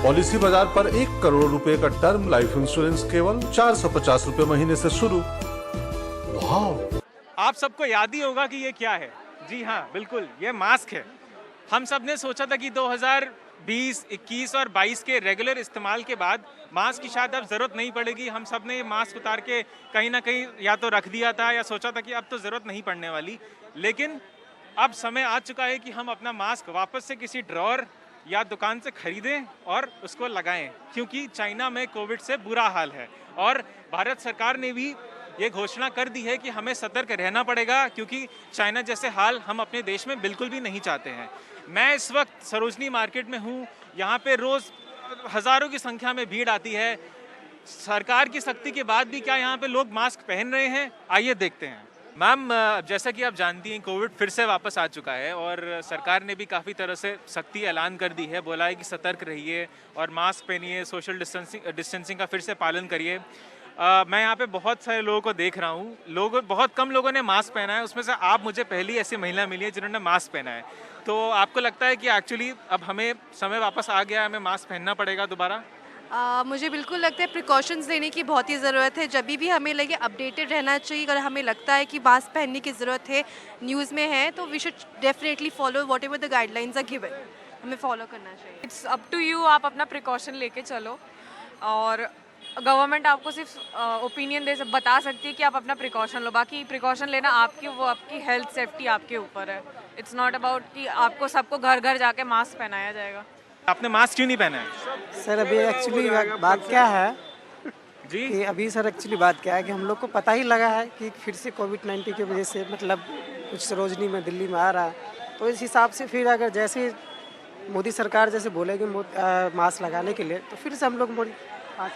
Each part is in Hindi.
पॉलिसी बाजार पर 1 करोड़ रुपए का टर्म लाइफ इंश्योरेंस केवल 450 रुपए महीने से शुरू। वाह! आप सबको याद ही होगा कि ये क्या है। जी हाँ, बिल्कुल, ये मास्क है। हम सब ने सोचा था कि 2020, 21 और 22 के रेगुलर इस्तेमाल के बाद मास्क की शायद अब ज़रूरत नहीं पड़ेगी। हम सब ने ये मास्क उतार के कहीं ना कहीं या तो रख दिया था या सोचा था कि अब तो ज़रूरत नहीं पड़ने वाली। लेकिन अब समय आ चुका है कि हम अपना मास्क वापस से किसी ड्रॉर या दुकान से खरीदें और उसको लगाएं, क्योंकि चाइना में कोविड से बुरा हाल है। और भारत सरकार ने भी ये घोषणा कर दी है कि हमें सतर्क रहना पड़ेगा, क्योंकि चाइना जैसे हाल हम अपने देश में बिल्कुल भी नहीं चाहते हैं। मैं इस वक्त सरोजनी मार्केट में हूँ। यहाँ पे रोज़ हज़ारों की संख्या में भीड़ आती है। सरकार की सख्ती के बाद भी क्या यहाँ पे लोग मास्क पहन रहे हैं? आइए देखते हैं। मैम, जैसा कि आप जानती हैं, कोविड फिर से वापस आ चुका है और सरकार ने भी काफ़ी तरह से सख्ती ऐलान कर दी है। बोला है कि सतर्क रहिए और मास्क पहनिए, सोशल डिस्टेंसिंग का फिर से पालन करिए। मैं यहाँ पे बहुत सारे लोगों को देख रहा हूँ। बहुत कम लोगों ने मास्क पहना है। उसमें से आप मुझे पहली ऐसी महिला मिली है जिन्होंने मास्क पहना है। तो आपको लगता है कि एक्चुअली अब हमें समय वापस आ गया है, हमें मास्क पहनना पड़ेगा दोबारा? मुझे बिल्कुल लगता है प्रिकॉशंस लेने की बहुत ही ज़रूरत है। जब भी हमें लगे अपडेटेड रहना चाहिए। अगर हमें लगता है कि मास्क पहनने की ज़रूरत है, न्यूज़ में है, तो we should definitely follow whatever the guidelines are given. हमें फॉलो करना चाहिए। इट्स अप टू यू, आप अपना प्रिकॉशन लेके चलो और गवर्नमेंट आपको सिर्फ ओपिनियन बता सकती है कि आप अपना प्रिकॉशन लो। बाकी प्रिकॉशन लेना वो आपकी हेल्थ सेफ्टी आपके ऊपर है। इट्स नॉट अबाउट कि आपको सबको घर घर जाके मास्क पहनाया जाएगा। आपने मास्क क्यों नहीं पहना है? सर अभी एक्चुअली बात क्या है जी, कि अभी सर एक्चुअली बात क्या है कि हम लोग को पता ही लगा है कि फिर से कोविड-19 की वजह से मतलब कुछ सरोजनी में दिल्ली में आ रहा है। तो इस हिसाब से फिर अगर जैसे मोदी सरकार जैसे बोलेगी मास्क लगाने के लिए, तो फिर से हम लोग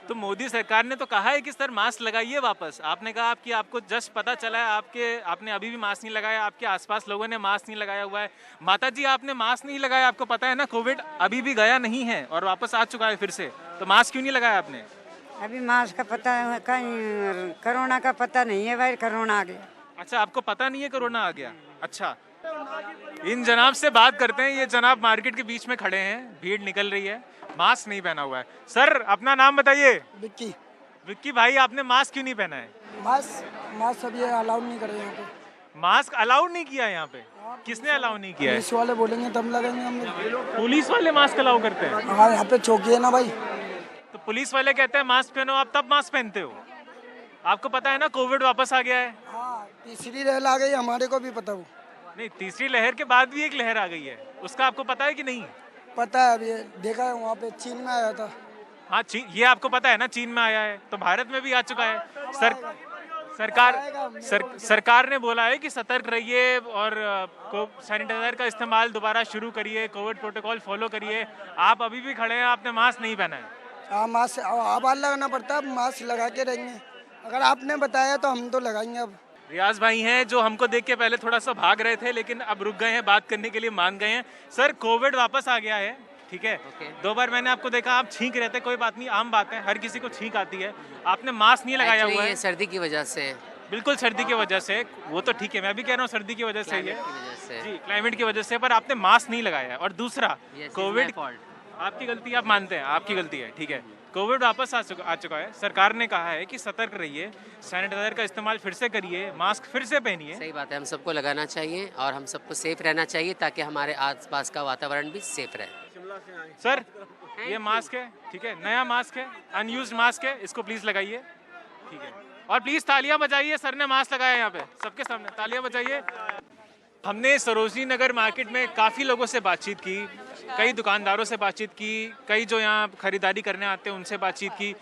तो मोदी सरकार ने तो कहा है कि सर मास्क लगाइए वापस। आपने कहा कि आपको जस्ट पता चला है, आपने अभी भी मास्क नहीं लगाया, आपके आसपास लोगों ने मास्क नहीं लगाया हुआ है। माता जी, आपने मास्क नहीं लगाया, आपको पता है ना कोविड अभी भी गया नहीं है और वापस आ चुका है फिर से, तो मास्क क्यों नहीं लगाया आपने? अभी मास्क का पता है, कहीं कोरोना का पता नहीं है भाई, कोरोना आ गया। अच्छा, आपको पता नहीं है कोरोना आ गया? अच्छा, इन जनाब से बात करते हैं। ये जनाब मार्केट के बीच में खड़े हैं, भीड़ निकल रही है, मास्क नहीं पहना हुआ है। सर, अपना नाम बताइए। विक्की। विक्की भाई, आपने मास्क क्यों नहीं पहना है? मास्क अभी अलाउड नहीं कर रहे यहाँ पे। मास्क अलाउड नहीं किया यहाँ पे? किसने अलाउ नहीं किया है? पुलिस वाले बोलेंगे तब लगाएंगे हम लोग। पुलिस वाले मास्क अलाउ करते हैं? हाँ, यहाँ पे चौकी है ना भाई। तो पुलिस वाले कहते हैं मास्क पहनो, आप तब मास्क पहनते हो? आपको पता है ना कोविड वापस आ गया है? हाँ, तीसरी लहर आ गई, हमारे को भी पता हो। नहीं, तीसरी लहर के बाद भी एक लहर आ गई है, उसका आपको पता है कि नहीं? पता है, अभी देखा है, वहाँ पे चीन में आया था। हाँ, ये आपको पता है ना, चीन में आया है, तो भारत में भी आ चुका है। सरकार ने बोला है कि सतर्क रहिए और सैनिटाइजर का इस्तेमाल दोबारा शुरू करिए, कोविड प्रोटोकॉल फॉलो करिए। आप अभी भी खड़े हैं, आपने मास्क नहीं पहना है। हाँ, मास्क आवाज लगाना पड़ता है, मास्क लगा के रहेंगे। अगर आपने बताया तो हम तो लगाएंगे। अब रियाज भाई हैं जो हमको देख के पहले थोड़ा सा भाग रहे थे, लेकिन अब रुक गए हैं, बात करने के लिए मान गए हैं। सर, कोविड वापस आ गया है, ठीक है? दो बार मैंने आपको देखा, आप छींक रहे थे, कोई बात नहीं, आम बात है, हर किसी को छींक आती है। आपने मास्क नहीं लगाया हुआ है। सर्दी की वजह से। बिल्कुल सर्दी की वजह से, वो तो ठीक है, मैं भी कह रहा हूँ सर्दी की वजह से ही है जी, क्लाइमेट की वजह से। पर आपने मास्क नहीं लगाया है। और दूसरा, कोविड आपकी गलती, आप मानते हैं आपकी गलती है, ठीक है? कोविड वापस आ चुका है। सरकार ने कहा है कि सतर्क रहिए, सैनिटाइजर का इस्तेमाल फिर से करिए, मास्क फिर से पहनिए। सही बात है, हम सबको लगाना चाहिए और हम सबको सेफ रहना चाहिए ताकि हमारे आसपास का वातावरण भी सेफ रहे। सर, ये मास्क है, ठीक है, नया मास्क है, अनयूज्ड मास्क है, इसको प्लीज लगाइए, ठीक है? और प्लीज तालियां बजाइए, सर ने मास्क लगाया यहाँ पे सबके सामने, तालियां बजाइए। हमने सरोजनी नगर मार्केट में काफ़ी लोगों से बातचीत की, कई दुकानदारों से बातचीत की, कई जो यहाँ खरीदारी करने आते हैं उनसे बातचीत की।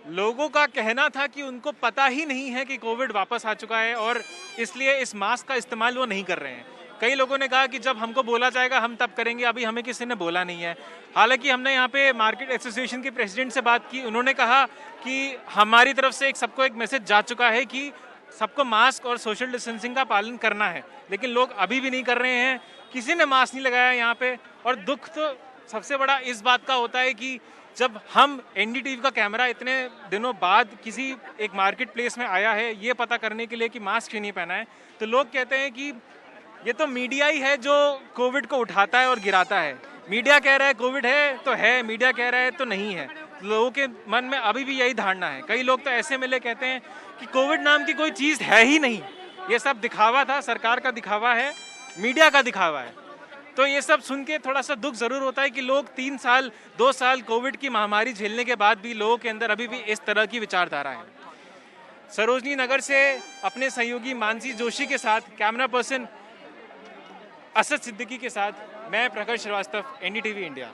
लोगों का कहना था कि उनको पता ही नहीं है कि कोविड वापस आ चुका है और इसलिए इस मास्क का इस्तेमाल वो नहीं कर रहे हैं। कई लोगों ने कहा कि जब हमको बोला जाएगा हम तब करेंगे, अभी हमें किसी ने बोला नहीं है। हालांकि हमने यहाँ पे मार्केट एसोसिएशन के प्रेसिडेंट से बात की, उन्होंने कहा कि हमारी तरफ से सबको एक मैसेज जा चुका है कि सबको मास्क और सोशल डिस्टेंसिंग का पालन करना है, लेकिन लोग अभी भी नहीं कर रहे हैं। किसी ने मास्क नहीं लगाया यहाँ पे। और दुख तो सबसे बड़ा इस बात का होता है कि जब हम एनडीटीवी का कैमरा इतने दिनों बाद किसी एक मार्केट प्लेस में आया है ये पता करने के लिए कि मास्क क्यों नहीं पहना है, तो लोग कहते हैं कि ये तो मीडिया ही है जो कोविड को उठाता है और गिराता है। मीडिया कह रहा है कोविड है, मीडिया कह रहा है तो नहीं है। लोगों के मन में अभी भी यही धारणा है। कई लोग तो ऐसे मिले कहते हैं कि कोविड नाम की कोई चीज़ है ही नहीं, ये सब दिखावा था, सरकार का दिखावा है, मीडिया का दिखावा है। तो ये सब सुन के थोड़ा सा दुख ज़रूर होता है कि लोग 3 साल 2 साल कोविड की महामारी झेलने के बाद भी लोगों के अंदर अभी भी इस तरह की विचारधारा है। सरोजनी नगर से अपने सहयोगी मानसी जोशी के साथ, कैमरा पर्सन असद सिद्दीकी के साथ मैं प्रखर श्रीवास्तव, NDTV इंडिया।